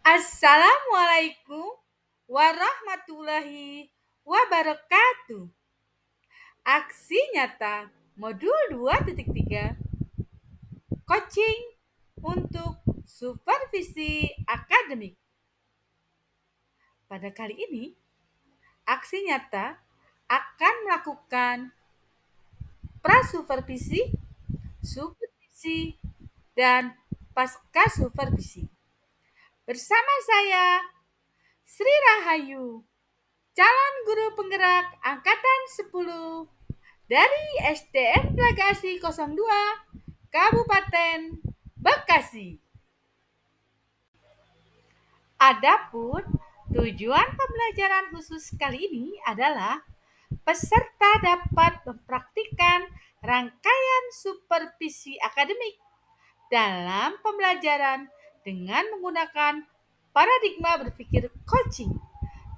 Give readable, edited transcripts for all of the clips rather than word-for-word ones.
Assalamualaikum warahmatullahi wabarakatuh. Aksi nyata modul 2.3 coaching untuk supervisi akademik. Pada kali ini, aksi nyata akan melakukan prasupervisi, supervisi, dan pasca supervisi. Bersama saya, Sri Rahayu, calon guru penggerak angkatan 10 dari SDN Plagasi 02, Kabupaten Bekasi. Adapun tujuan pembelajaran khusus kali ini adalah peserta dapat mempraktikkan rangkaian supervisi akademik dalam pembelajaran dengan menggunakan paradigma berpikir coaching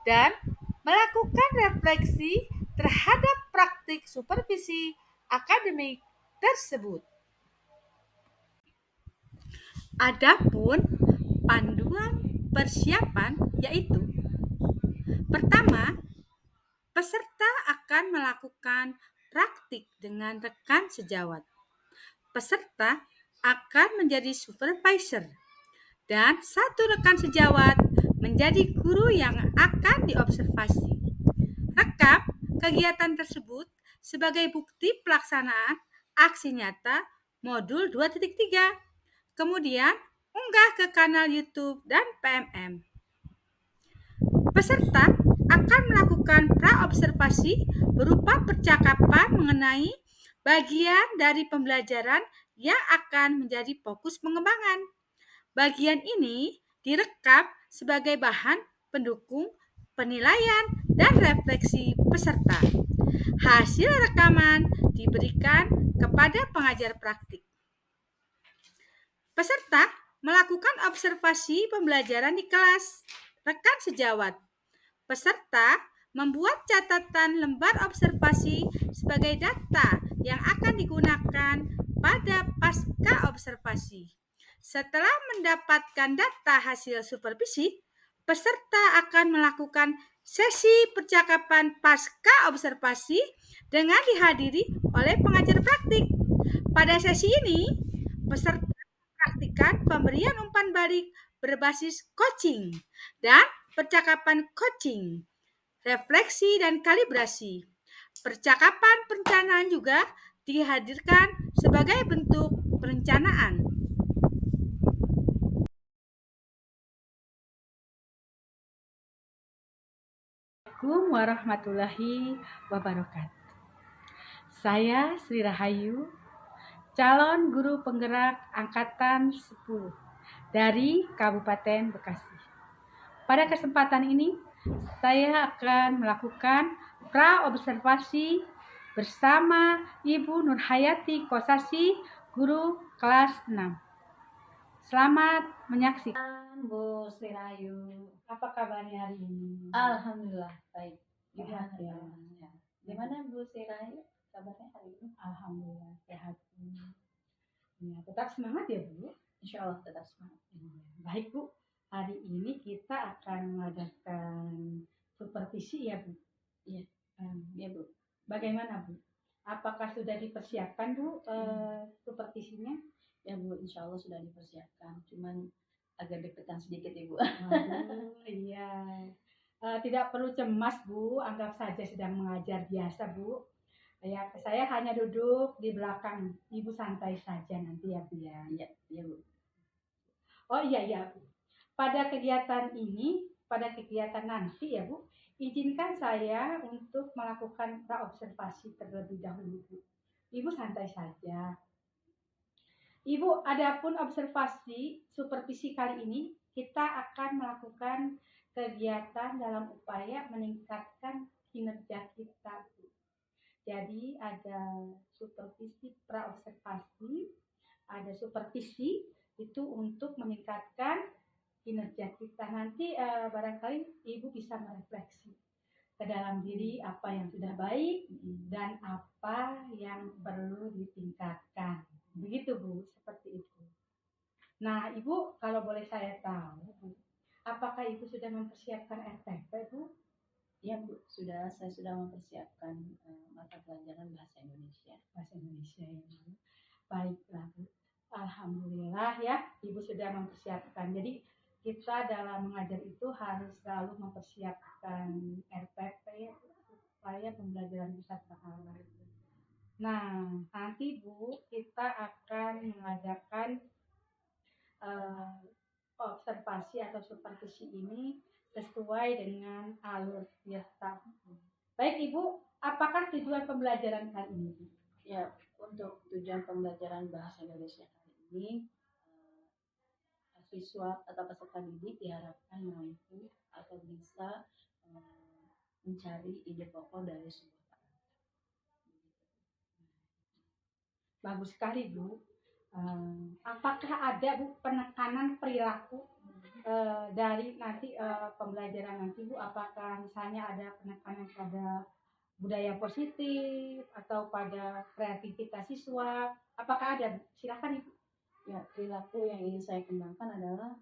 dan melakukan refleksi terhadap praktik supervisi akademik tersebut. Adapun panduan persiapan yaitu: pertama, peserta akan melakukan praktik dengan rekan sejawat. Peserta akan menjadi supervisor dan satu rekan sejawat menjadi guru yang akan diobservasi. Rekam kegiatan tersebut sebagai bukti pelaksanaan aksi nyata modul 2.3. Kemudian unggah ke kanal YouTube dan PMM. Peserta akan melakukan praobservasi berupa percakapan mengenai bagian dari pembelajaran yang akan menjadi fokus pengembangan. Bagian ini direkam sebagai bahan pendukung penilaian dan refleksi peserta. Hasil rekaman diberikan kepada pengajar praktik. Peserta melakukan observasi pembelajaran di kelas rekan sejawat. Peserta membuat catatan lembar observasi sebagai data yang akan digunakan pada pasca observasi. Setelah mendapatkan data hasil supervisi, peserta akan melakukan sesi percakapan pasca observasi dengan dihadiri oleh pengajar praktik. Pada sesi ini, peserta praktikkan pemberian umpan balik berbasis coaching dan percakapan coaching, refleksi dan kalibrasi. Percakapan perencanaan juga dihadirkan sebagai bentuk perencanaan. Assalamualaikum warahmatullahi wabarakatuh. Saya Sri Rahayu, calon guru penggerak angkatan 10 dari Kabupaten Bekasi. Pada kesempatan ini, saya akan melakukan praobservasi bersama Ibu Nurhayati Kosasi, guru kelas 6. Selamat menyaksikan. Bu Sri Rahayu, Apa kabarnya hari ini? alhamdulillah baik. Sehat ya. Gimana Bu Sri Rahayu kabarnya hari ini? Alhamdulillah sehat. Ya, tetap semangat ya Bu. Insya Allah tetap semangat. Baik Bu, hari ini kita akan mengadakan supervisi ya Bu. Iya. Ya Bu. Bagaimana Bu? Apakah sudah dipersiapkan Bu supervisinya? Ya Bu, insya Allah sudah dipersiapkan. Cuman agak deg-degan sedikit ya Bu. Iya. Tidak perlu cemas Bu, anggap saja sedang mengajar biasa Bu. Ya, saya hanya duduk di belakang, Ibu santai saja nanti ya Bu ya. Iya, iya Bu. Oh iya Bu. Pada kegiatan ini, pada kegiatan nanti ya Bu, izinkan saya untuk melakukan praobservasi terlebih dahulu Bu. Ibu santai saja. Ibu, adapun observasi supervisi kali ini, kita akan melakukan kegiatan dalam upaya meningkatkan kinerja kita. Jadi ada supervisi praobservasi, ada supervisi itu untuk meningkatkan kinerja kita. Nanti barangkali Ibu bisa merefleksi ke dalam diri apa yang sudah baik dan apa yang perlu ditingkatkan. Begitu Bu, seperti itu. Nah Ibu, kalau boleh saya tahu Bu, apakah Ibu sudah mempersiapkan RPP, Bu? Ya Bu, saya sudah mempersiapkan mata pelajaran bahasa Indonesia. Bahasa Indonesia ya, Bu. Baiklah, Bu. Alhamdulillah ya, Ibu sudah mempersiapkan. Jadi kita dalam mengajar itu harus selalu mempersiapkan RPP ya, supaya pembelajaran bisa terarah. Nah, nanti Bu, kita akan mengadakan observasi atau supervisi ini sesuai dengan alur biasa. Baik Ibu, apakah tujuan pembelajaran kali ini? Ya, untuk tujuan pembelajaran bahasa Indonesia kali ini, siswa atau peserta didik diharapkan mampu atau bisa mencari ide pokok dari sebuah kata. Bagus sekali Bu. Apakah ada Bu penekanan perilaku dari nanti pembelajaran nanti Bu? Apakah misalnya ada penekanan pada budaya positif atau pada kreativitas siswa? Apakah ada Bu? Silakan Ibu. Ya, perilaku yang ingin saya kembangkan adalah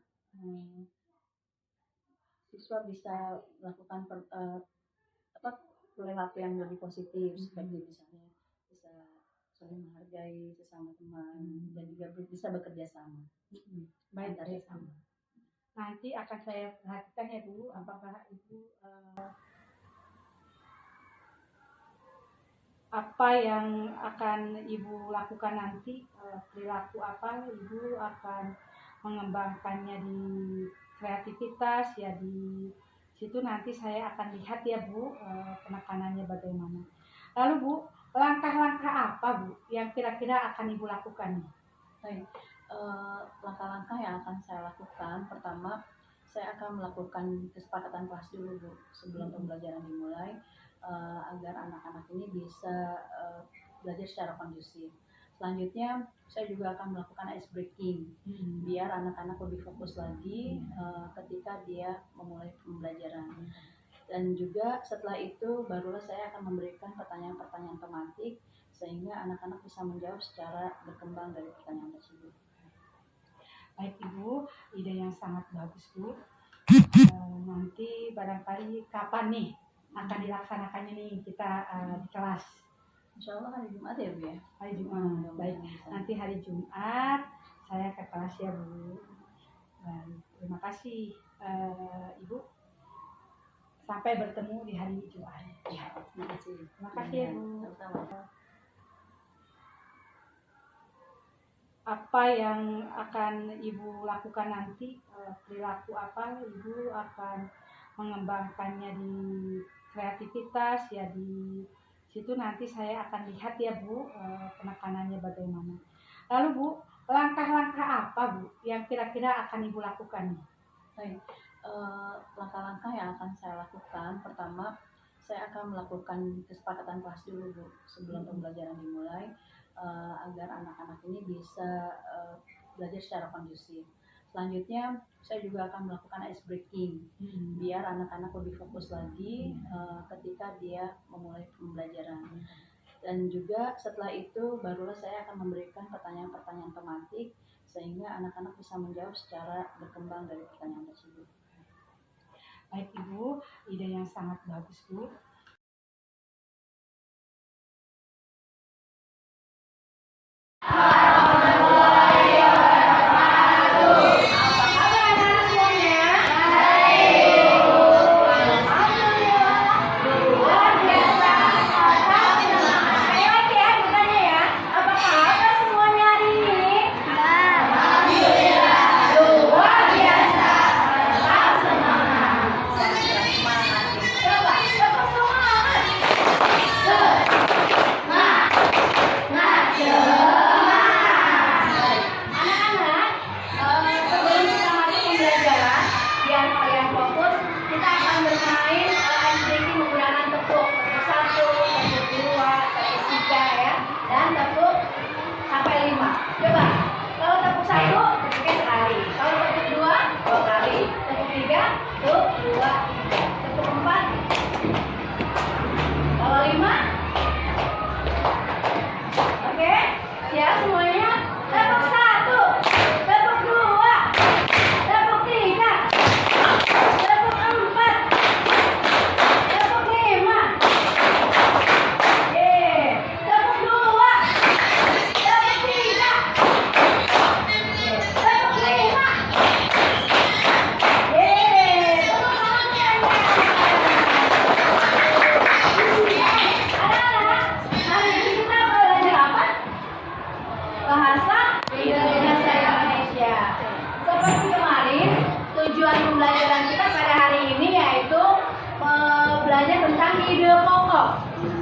siswa bisa melakukan perilaku yang lebih positif, seperti misalnya bisa saling menghargai sesama teman dan juga bisa bekerja sama. Baik, sama. Nanti akan saya perhatikan ya Bu, apakah Ibu apa yang akan Ibu lakukan nanti, perilaku apa Ibu akan mengembangkannya di kreativitas ya, di situ nanti saya akan lihat ya Bu penekanannya bagaimana. Lalu Bu, langkah-langkah apa Bu yang kira-kira akan Ibu lakukan? Baik, langkah-langkah yang akan saya lakukan, pertama saya akan melakukan kesepakatan kelas dulu Bu sebelum pembelajaran dimulai, agar anak-anak ini bisa belajar secara kondusif. Selanjutnya saya juga akan melakukan ice breaking biar anak-anak lebih fokus lagi ketika dia memulai pembelajaran. Dan juga setelah itu barulah saya akan memberikan pertanyaan-pertanyaan tematik sehingga anak-anak bisa menjawab secara berkembang dari pertanyaan tersebut. Baik Ibu, ide yang sangat bagus Bu. Nanti barangkali kapan nih akan dilaksanakannya nih kita di kelas? Insya Allah hari Jumat ya Bu ya? Hari Jumat, baik. Nanti hari Jumat saya ke kelas ya Bu. Baik, terima kasih Ibu. Sampai bertemu di hari Jumat. Ya, terima kasih. Terima kasih ya Bu. Apa yang akan Ibu lakukan nanti, perilaku apa Ibu akan mengembangkannya di kreativitas ya, di situ nanti saya akan lihat ya Bu penekanannya bagaimana. Lalu Bu, langkah-langkah apa Bu yang kira-kira akan Ibu lakukan? Baik, langkah-langkah yang akan saya lakukan, pertama saya akan melakukan kesepakatan kelas dulu Bu sebelum pembelajaran dimulai, agar anak-anak ini bisa belajar secara kondusif. Selanjutnya saya juga akan melakukan ice breaking biar anak-anak lebih fokus lagi ketika dia memulai pembelajaran. Dan juga setelah itu barulah saya akan memberikan pertanyaan-pertanyaan tematik sehingga anak-anak bisa menjawab secara berkembang dari pertanyaan tersebut. Baik Ibu, ide yang sangat bagus Bu.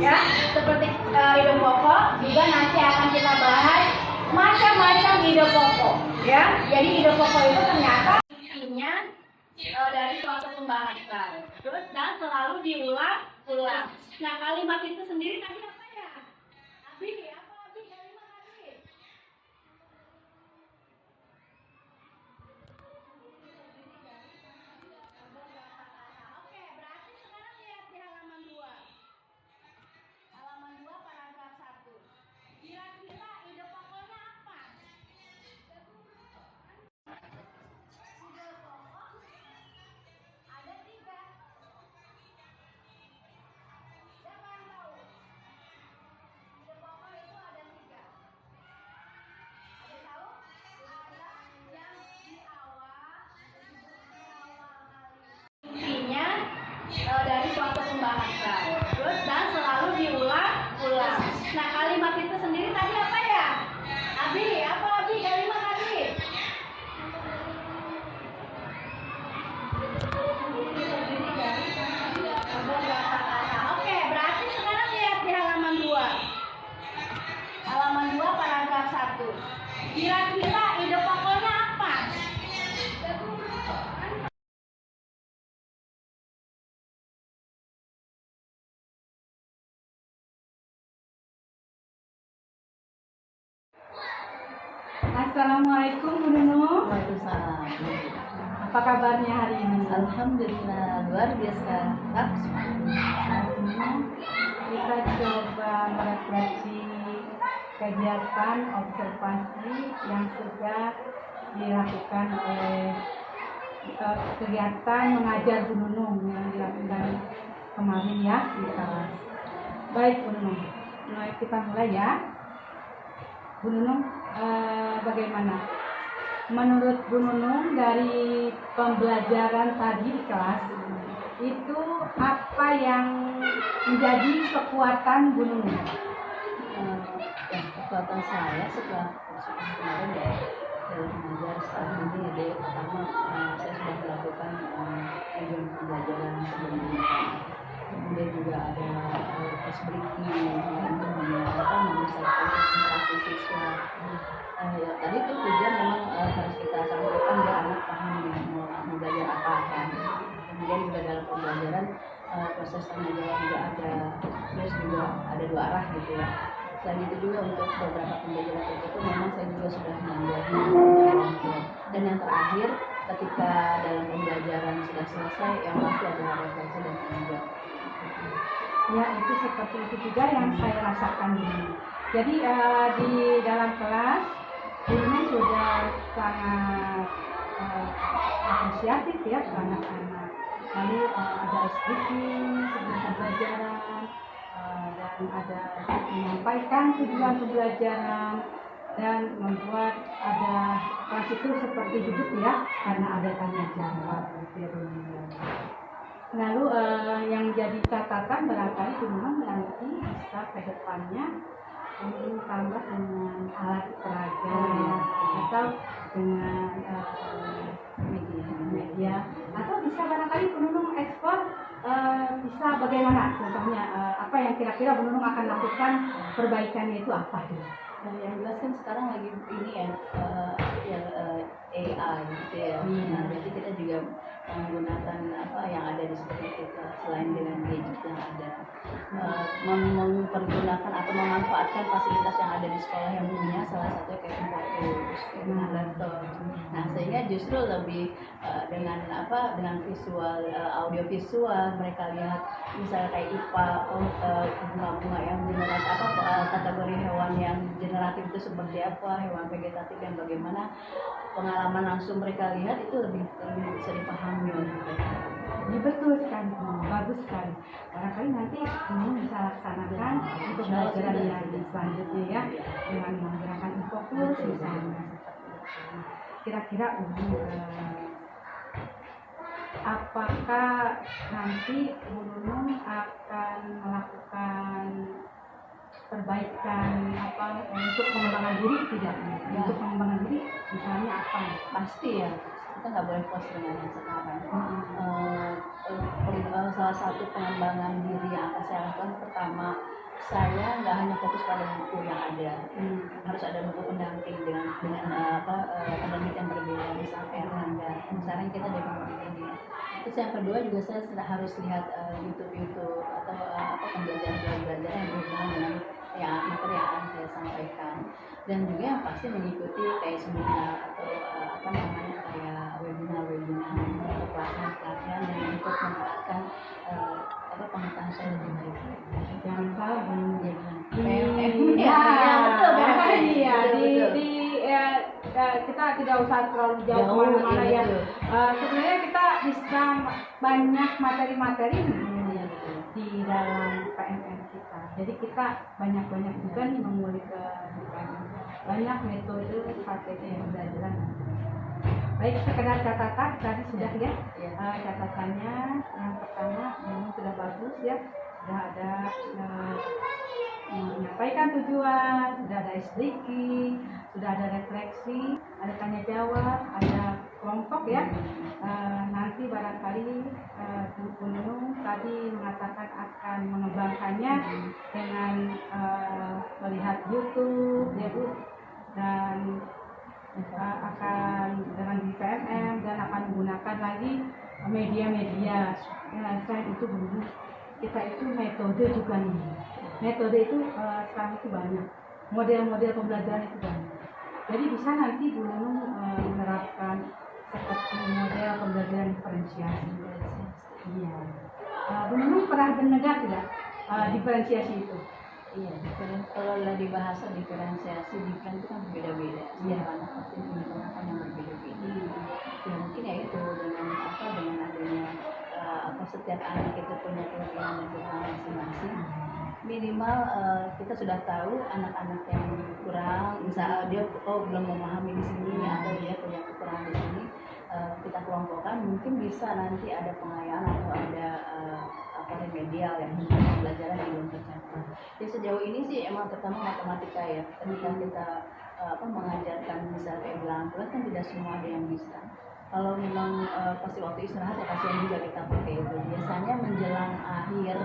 ya, seperti ide pokok juga nanti akan kita bahas macam-macam ide pokok, ya. Jadi ide pokok itu ternyata intinya dari suatu pembahasan, terus dan selalu diulang-ulang. Nah, kalimat itu sendiri tadi apa ya? Abi, apa Abi? Kalimat Abi? Oke, berarti sekarang lihat di halaman 2. Halaman 2 paragraf 1. Kira-kira ide pokoknya apa? Ide pokok ada 3. Siapa yang tahu? Ide pokok itu ada 3. Ada yang tahu? Ada yang di awal, di awal kali. Intinya dari suatu pembahasan, terus dan selalu diulang-ulang. Nah, kalimat itu sendiri tadi apa ya? Abi, apa Abi? Kalimat Abi? Oke, berarti sekarang lihat di halaman 2. Halaman 2 paragraf 1. Kira-kira ide pokoknya apa? Assalamualaikum Bu Nunung. Waalaikumsalam. Apa kabarnya hari ini? Alhamdulillah luar biasa. Hari ini kita coba merefleksi kegiatan observasi yang sudah dilakukan oleh kegiatan mengajar Bu Nunung yang dilakukan kemarin ya di kelas. Baik Bu Nunung, kita mulai ya. Bu Nunung, bagaimana? Menurut Bu Nunung dari pembelajaran tadi di kelas, itu apa yang menjadi kekuatan Bu Nunung? Kekuatan saya setelah kemarin ya dalam mengajar saat ini ada pertama saya sudah melakukan kajian pembelajaran sebelumnya. Kemudian juga ada tes breaking yang menyelesaikan konsentrasi siswa. Ya, tadi itu tujuan memang harus kita sampaikan biar anak paham mau belajar apa kan. Kemudian juga dalam pembelajaran proses tanya jawab juga ada, terus juga ada 2 arah gitu ya. Selain itu juga untuk beberapa pembelajaran tertentu memang saya juga sudah membuatnya. Dan yang terakhir ketika dalam pembelajaran sudah selesai yang pasti adalah refleksi dan penunjuk. Ya, itu seperti itu juga yang saya rasakan ini. Jadi di dalam kelas ini sudah sangat apresiatif ya ke anak-anak. Lalu ada SDG sebelum pembelajaran dan ada menyampaikan tujuan pembelajaran dan membuat ada kelas itu seperti hidup ya karena ada tanya jawab. Lalu yang jadi catatan barangkali memang nanti bisa ke depannya mungkin tambah dengan alat peraga ya, atau dengan media atau bisa barangkali penunung ekspor bisa bagaimana contohnya apa yang kira-kira penunung akan lakukan perbaikannya itu apa tuh? Yang jelas kan sekarang lagi ini ya AI gitu ya. Nah, berarti kita juga menggunakan apa yang ada di sekitar kita selain dengan gadget yang ada, mempergunakan atau memanfaatkan fasilitas yang ada di sekolah yang punya salah satunya kayak komputers, dengan laptop. Nah, sehingga justru lebih dengan visual, audio visual mereka lihat misalnya kayak IPA, bunga-bunga yang generatif kategori hewan yang generatif itu seperti apa, hewan vegetatif yang bagaimana, pengalaman langsung mereka lihat itu lebih bisa dipahami oleh mereka. Ya, betul sekali, bagus sekali. Barangkali nanti kamu bisa laksanakan untuk pembelajaran yang selanjutnya ya dengan menggunakan infocus misalnya. Kira-kira apakah nanti Bu Nunung akan melakukan perbaikan untuk pengembangan diri tidak? Untuk pengembangan diri misalnya apa? Pasti ya, kita nggak boleh puas dengan yang sekarang. salah satu pengembangan diri yang akan saya lakukan pertama, saya nggak hanya fokus pada buku yang ada, harus ada buku pendamping dengan pendamping yang berbeda, misalnya Erlangga. Misalnya kita di ini. Terus yang kedua juga saya harus lihat YouTube atau pembelajaran yang berhubungan dengan materi yang akan saya sampaikan, dan juga yang pasti mengikuti kayak seminar atau kayak webinar atau pelatihan yang untuk meningkatkan pengetahuan saya lebih baik. Jangan salah kita tidak usah terlalu jauh kemana-mana ya. Sebenarnya kita bisa banyak materi-materi di dalam PMM kita. Jadi kita banyak juga nih mengulik banyak metode strategi yang belajar. Baik, sekedar catatan tadi sudah ya. Catatannya yang pertama memang sudah bagus ya. Sudah ada menyampaikan tujuan, sudah ada SDK, sudah ada refleksi, ada tanya jawab, ada kelompok ya. Nanti barangkali Bu Nunung tadi mengatakan akan mengembangkannya dengan melihat YouTube ya Bu, dan akan dengan di PMM dan akan menggunakan lagi media-media. Selain itu Bu, kita itu metode juga nih. Metode itu sekarang itu banyak, model-model pembelajaran itu banyak. Jadi bisa nanti Bu Nunung menerapkan seperti model pembelajaran diferensiasi. Iya. Bu Nunung pernah mendengar tidak diferensiasi itu? Iya, kalau di bahasa diferensiasi, different itu kan berbeda-beda. Setiap anak pasti punya penerapan yang berbeda-beda. Ya mungkin ya itu dengan adanya setiap anak itu punya kelebihan dan kekurangan masing-masing. Minimal kita sudah tahu anak-anak yang kurang, misalnya dia belum memahami di sini atau dia punya kekurangan di sini, kita kelompokkan, mungkin bisa nanti ada pengayaan atau ada remedial yang pembelajaran yang belum tercapai. Ya sejauh ini sih emang pertama matematika ya, ketika kita mengajarkan misalnya kayak bilang kelas kan tidak semua ada yang bisa. Kalau memang pasti waktu istirahat ya kasihan juga kita pakai itu. Biasanya menjelang akhir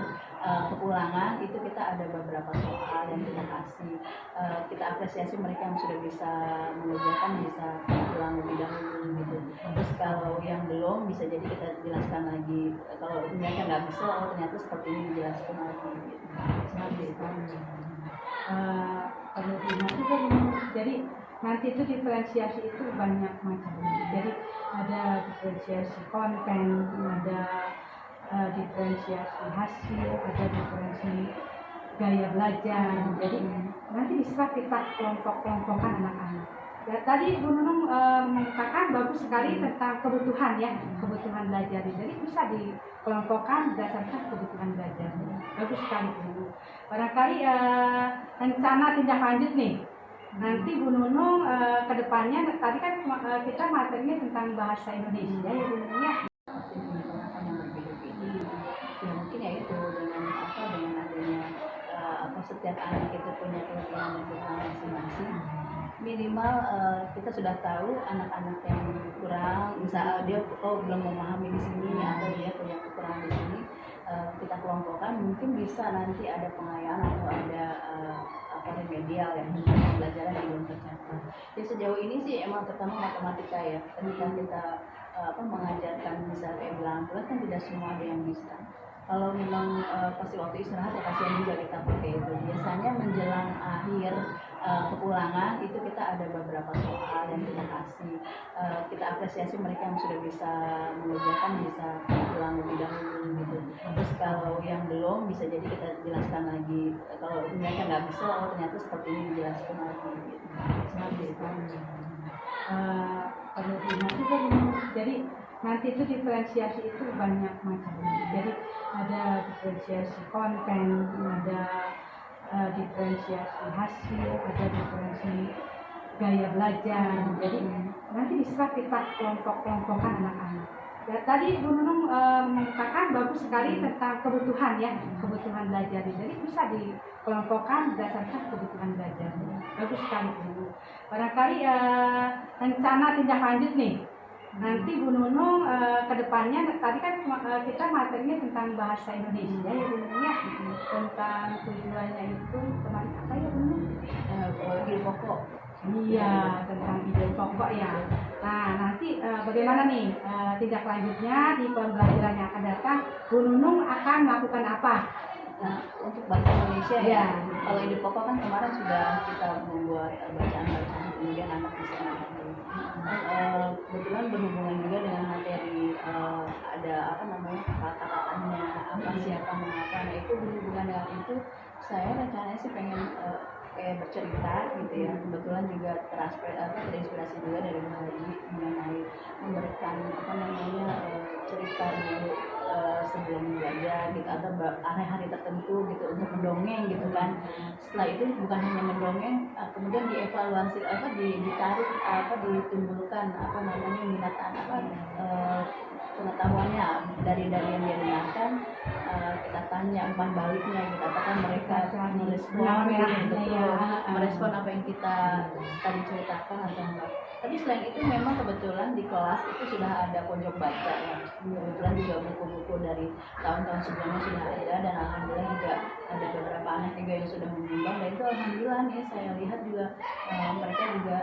kepulangan itu kita ada beberapa soal yang kita kasih, kita apresiasi mereka yang sudah bisa mengerjakan, bisa pulang lebih dahulu gitu. Terus kalau yang belum bisa jadi kita jelaskan lagi, kalau mereka nggak bisa ternyata seperti ini dijelaskan lagi gitu. Perlu diingat juga jadi nanti itu diferensiasi itu banyak macam. Jadi ada diferensiasi konten, ada diferensiasi hasil, ada diferensiasi gaya belajar. Jadi nanti bisa kita kelompok-kelompokkan anak-anak. Ya, tadi Bu Nunung mengatakan bagus sekali tentang kebutuhan ya, kebutuhan belajar. Jadi bisa dikelompokkan berdasarkan kebutuhan belajar. Bagus sekali Bu. Barangkali rencana tindak lanjut nih. Nanti Bu Nunung ke depannya, tadi kan kita materinya tentang bahasa Indonesia ya Bu Nunung ya. Ya mungkin ya itu dengan adanya setiap anak itu punya kelebihan dan kekurangan masing-masing. Minimal kita sudah tahu anak-anak yang kurang, misalnya dia belum memahami di sini atau dia punya kekurangan di sini, kita kelompokkan, mungkin bisa nanti ada pengayaan atau ada remedial yang pembelajaran yang belum tercapai. Ya sejauh ini sih emang pertama matematika ya, ketika kita mengajarkan misalnya kayak bilang kelas kan tidak semua ada yang bisa. Kalau memang pasti waktu istirahat ya kasihan juga kita pakai itu. Biasanya menjelang akhir kepulangan itu kita ada beberapa soal yang kita kasih, kita apresiasi mereka yang sudah bisa mengerjakan, bisa pulang lebih dahulu gitu. Terus kalau yang belum bisa jadi kita jelaskan lagi, kalau mereka nggak bisa ternyata seperti ini dijelaskan lagi gitu. Perlu diingat juga jadi nanti itu diferensiasi itu banyak macam. Jadi ada diferensiasi konten, ada diferensiasi hasil, ada diferensiasi gaya belajar. Jadi nanti bisa kita kelompok-kelompokkan anak-anak. Ya, tadi Bu Nunung mengatakan bagus sekali tentang kebutuhan ya, kebutuhan belajar. Jadi bisa dikelompokkan berdasarkan kebutuhan belajar. Bagus sekali Bu. Barangkali rencana tindak lanjut nih. Nanti Bu Nunung ke depannya, tadi kan kita materinya tentang bahasa Indonesia ya Bu Nunung ya, tentang tujuannya itu kemarin apa ya Bu Nunung? Ide pokok. Iya, tentang ide pokok ya. Nah, nanti bagaimana nih tindak lanjutnya di pembelajaran yang akan datang? Bu Nunung akan melakukan apa? Nah, untuk bahasa Indonesia Ya. kalau ide pokok kan kemarin sudah kita membuat bacaan-bacaan, kemudian anak bisa mengerti. Kebetulan berhubungan juga dengan materi ada apa namanya kata-katanya, apa siapa mengapa. Nah itu berhubungan dengan itu saya rencananya sih pengen kayak bercerita gitu ya. Kebetulan juga terinspirasi juga dari Bu Haji mengenai memberikan apa namanya cerita dulu sebelum belajar gitu, atau hari-hari tertentu gitu untuk mendongeng gitu kan. Setelah itu bukan hanya mendongeng, kemudian dievaluasi ditarik ditimbulkan apa namanya minat pengetahuannya dari yang dia dengarkan. Kita tanya umpan baliknya gitu, apakah mereka merespon apa yang kita tadi ceritakan atau enggak. Tapi selain itu memang kebetulan di kelas itu sudah ada pojok baca ya. Kebetulan juga buku-buku dari tahun-tahun sebelumnya sudah ada, dan alhamdulillah juga ada beberapa anak juga yang sudah menyumbang, dan itu alhamdulillah nih saya lihat juga mereka juga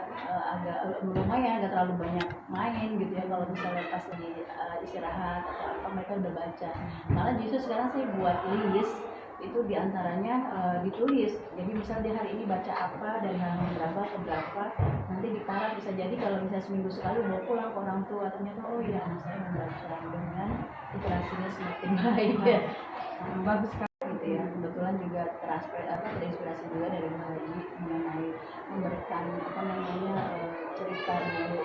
agak lumayan, agak terlalu banyak main gitu ya. Kalau misalnya pas lagi istirahat atau apa mereka udah baca. Malah justru sekarang saya buat list itu diantaranya ditulis. Jadi misal dia hari ini baca apa dan halaman berapa ke berapa, nanti ditaruh. Bisa jadi kalau misalnya seminggu sekali bawa pulang ke orang tua, ternyata oh iya anak saya membaca, dengan literasinya semakin baik ya. Bagus sekali Gitu ya. Kebetulan juga terinspirasi juga dari Bu Haji mengenai memberikan apa namanya cerita dulu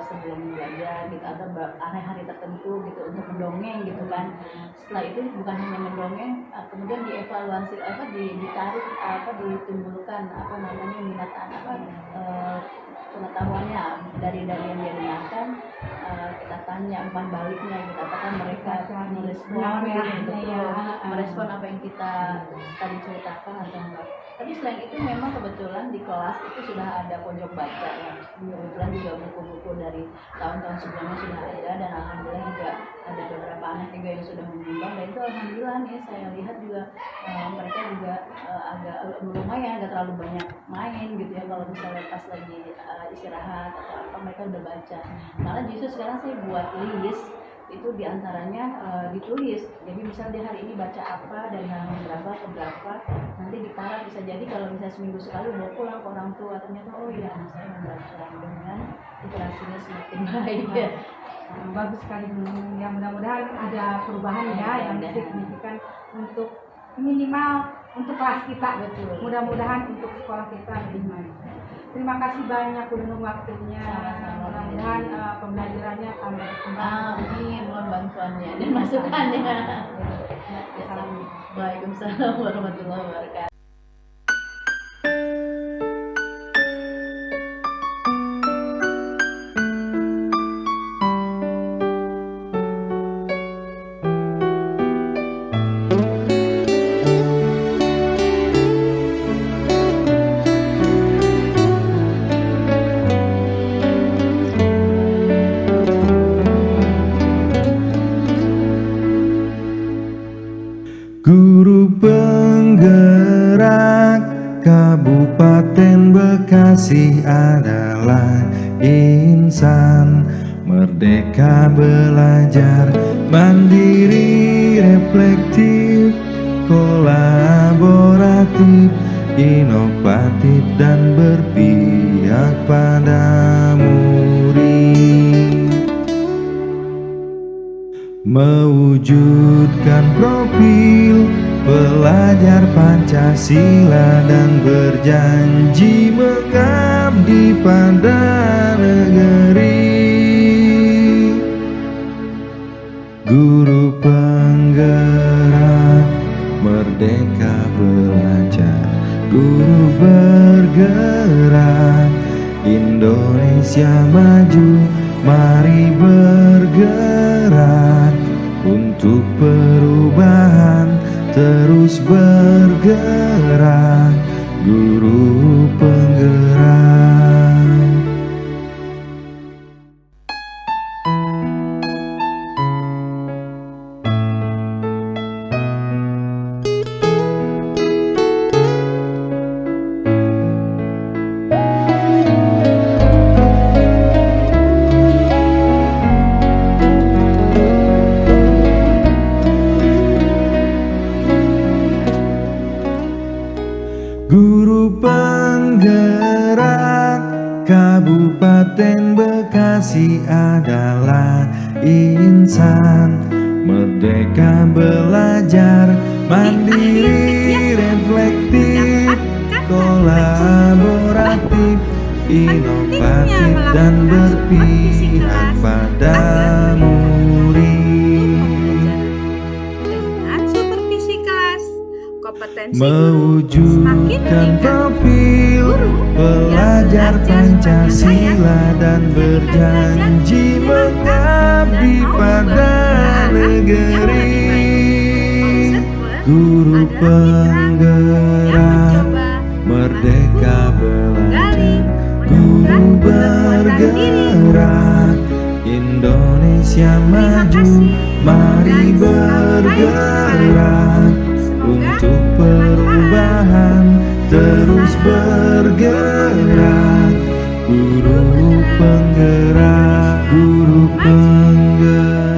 sebelum belajar gitu, atau hari-hari tertentu gitu untuk mendongeng gitu kan. Setelah itu bukan hanya mendongeng, kemudian dievaluasi ditarik ditimbulkan apa namanya minat pengetahuannya dari yang dia dengarkan. Kita tanya umpan baliknya gitu, apakah mereka merespon apa yang kita tadi ceritakan atau enggak. Tapi selain itu memang kebetulan di kelas itu sudah ada pojok baca ya. Kebetulan juga buku-buku dari tahun-tahun sebelumnya sudah ada, dan alhamdulillah juga ada beberapa anak juga yang sudah menyumbang, dan itu alhamdulillah nih saya lihat juga mereka juga agak lumayan, agak terlalu banyak main gitu ya. Kalau misalnya pas lagi istirahat atau apa mereka udah baca. Malah justru sekarang saya buat list itu diantaranya ditulis. Jadi misal dia hari ini baca apa dan halaman berapa ke berapa, nanti ditaruh. Bisa jadi kalau misalnya seminggu sekali bawa pulang ke orang tua, ternyata oh iya anak saya membaca, dengan literasinya semakin baik ya. Bagus sekali Bu Nunung ya, mudah-mudahan ada perubahan ya yang signifikan untuk minimal untuk kelas kita. Betul. Mudah-mudahan untuk sekolah kita lebih maju. Terima kasih banyak Bu Nunung waktunya. Mudah-mudahan pembelajarannya tambah berkembang. Amin, mohon bantuannya dan masukannya. Waalaikumsalam warahmatullahi wabarakatuh. Guru penggerak Kabupaten Bekasi adalah insan merdeka belajar, mandiri, reflektif, kolaboratif, inovatif, dan berpihak pada murid. Mewujudkan profil pelajar Pancasila dan berjanji mengabdi pada negeri. Guru penggerak merdeka belajar, guru bergerak, Indonesia maju, mari bergerak untuk perubahan, terus bergerak, guru penggerak. insan, merdeka belajar, mandiri, reflektif, kolaboratif, inovatif dan berpihak pada murid. Dengan supervisi kelas, kompetensi guru Mewujudkan profil pelajar Pancasila dan berjanji mengabdi pada negeri. Guru penggerak merdeka belajar, guru bergerak, Indonesia maju, mari bergerak untuk perubahan, terus bergerak. Guru penggerak, guru penggerak.